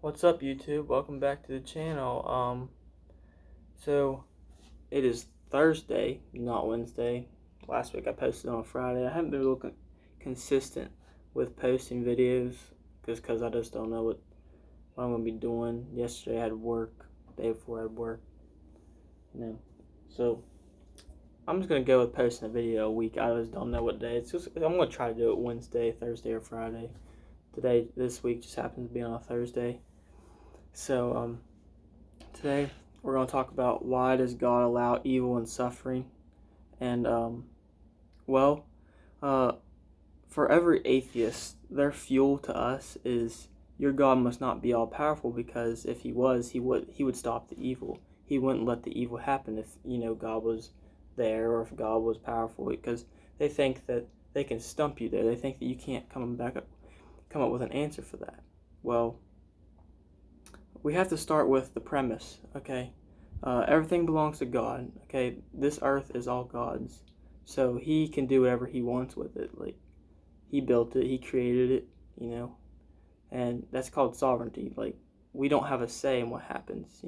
What's up, YouTube? Welcome back to the channel. So it is Thursday, not Wednesday. Last week I posted on Friday. I haven't been real consistent with posting videos just because I just don't know what I'm gonna be doing. Yesterday I had work. The day before I had work. So I'm just gonna go with posting a video a week. I just don't know what day. I'm gonna try to do it Wednesday, Thursday, or Friday. This week just happens to be on a Thursday. So today we're going to talk about why does God allow evil and suffering. And well, uh, for every atheist, their fuel to us is your God must not be all powerful, because if he was, he would stop the evil. He wouldn't let the evil happen if God was there, or if God was powerful, because they think that they can stump you there. They think that you can't come up with an answer for that. Well, we have to start with the premise, okay? Everything belongs to God, okay? This earth is all God's, so he can do whatever he wants with it. Like, he built it, he created it, and that's called sovereignty. Like, we don't have a say in what happens,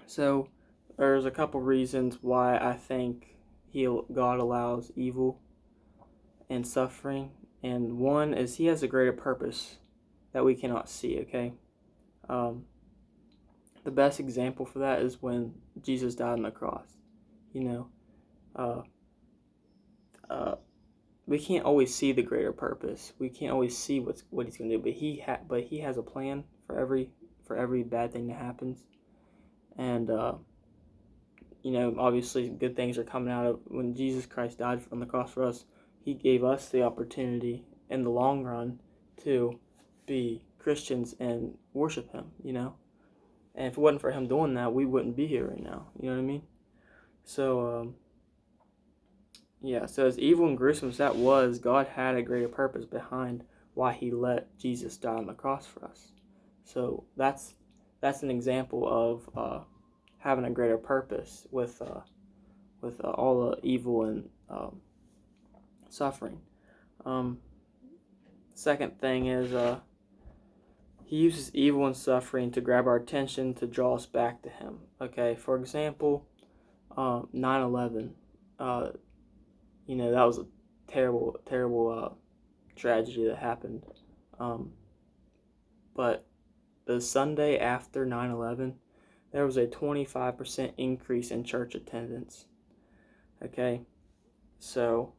So there's a couple reasons why I think God allows evil and suffering, and one is he has a greater purpose that we cannot see, okay? The best example for that is when Jesus died on the cross. Uh, uh, we can't always see the greater purpose. We can't always see what he's going to do, but he has a plan for every bad thing that happens, and obviously good things are coming out of when Jesus Christ died on the cross for us. He gave us the opportunity in the long run to be Christians and worship him, And if it wasn't for him doing that, we wouldn't be here right now. You know what I mean? So, so as evil and gruesome as that was, God had a greater purpose behind why he let Jesus die on the cross for us. So that's an example of having a greater purpose with all the evil and suffering. Second thing is he uses evil and suffering to grab our attention, to draw us back to him. Okay, for example, 9/11. That was a terrible tragedy that happened. But the Sunday after 9/11, there was a 25% increase in church attendance. Okay, so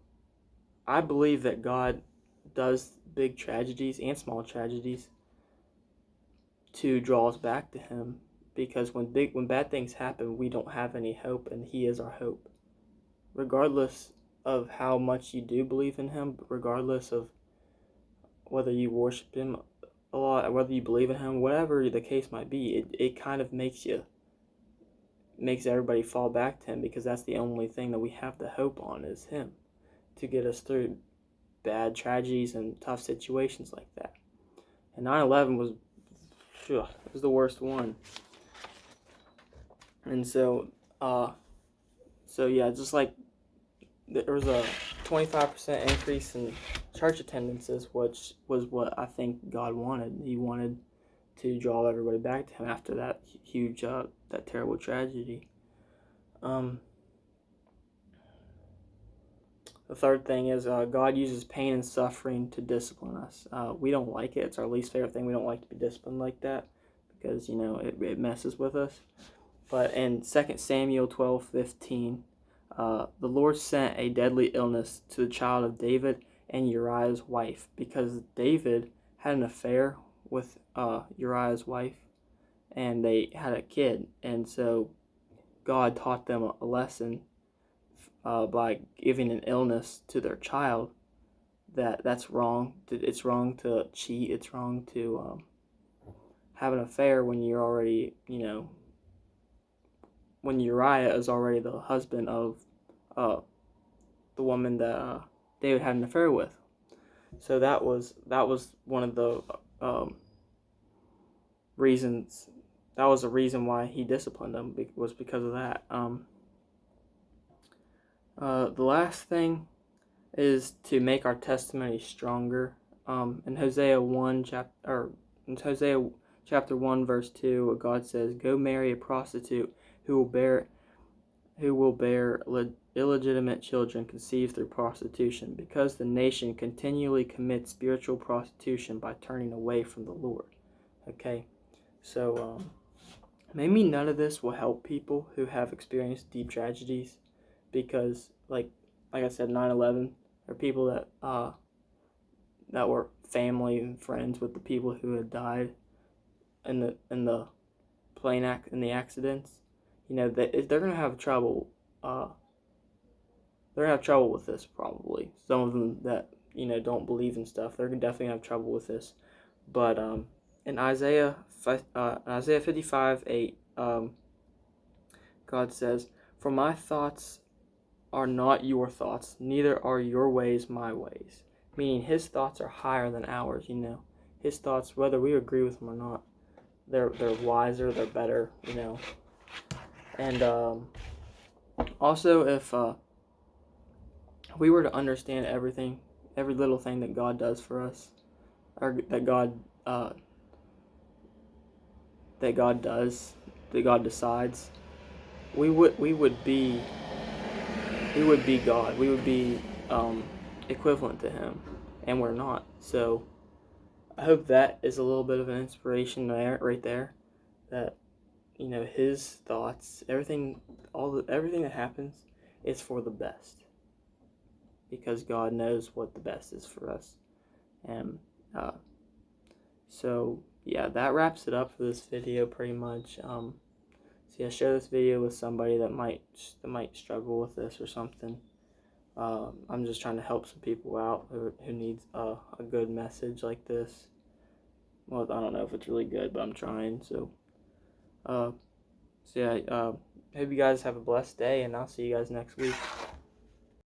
I believe that God does big tragedies and small tragedies to draw us back to him, because when bad things happen, we don't have any hope, and he is our hope. Regardless of how much you do believe in him, regardless of whether you worship him a lot, whether you believe in him, whatever the case might be, it kind of makes everybody fall back to him, because that's the only thing that we have to hope on, is him, to get us through bad tragedies and tough situations like that. And 9/11 was the worst one. And so just like there was a 25% increase in church attendances, which was what I think God wanted. He wanted to draw everybody back to him after that huge, that terrible tragedy. The third thing is God uses pain and suffering to discipline us. We don't like it. It's our least favorite thing. We don't like to be disciplined like that, because, it messes with us. But in 2 Samuel 12:15, the Lord sent a deadly illness to the child of David and Uriah's wife, because David had an affair with Uriah's wife, and they had a kid. And so God taught them a lesson by giving an illness to their child, that's wrong. It's wrong to cheat. It's wrong to have an affair when you're already, when Uriah is already the husband of the woman that David had an affair with. So that was one of the reasons. That was the reason why he disciplined them, was because of that. The last thing is to make our testimony stronger. in Hosea 1 chapter 1 verse 2, God says, "Go marry a prostitute who will bear illegitimate children conceived through prostitution, because the nation continually commits spiritual prostitution by turning away from the Lord." Okay, so maybe none of this will help people who have experienced deep tragedies, because like I said, 9/11, or people that were family and friends with the people who had died in the in the accidents. They're gonna have trouble. They're gonna have trouble with this probably. Some of them that don't believe in stuff, they're gonna definitely have trouble with this. But in Isaiah 55:8, God says, "For my thoughts are not your thoughts, neither are your ways my ways." Meaning His thoughts are higher than ours. His thoughts, whether we agree with them or not, they're wiser, they're better. And also, if we were to understand everything, every little thing that God does for us, or that God does, that God decides, we would be God. We would be equivalent to Him, and we're not. So I hope that is a little bit of an inspiration right there. That His thoughts, everything that happens is for the best, because God knows what the best is for us. And so yeah, that wraps it up for this video pretty much. So yeah, share this video with somebody that might struggle with this or something. I'm just trying to help some people out who needs a good message like this. Well, I don't know if it's really good, but I'm trying. So yeah, hope you guys have a blessed day, and I'll see you guys next week.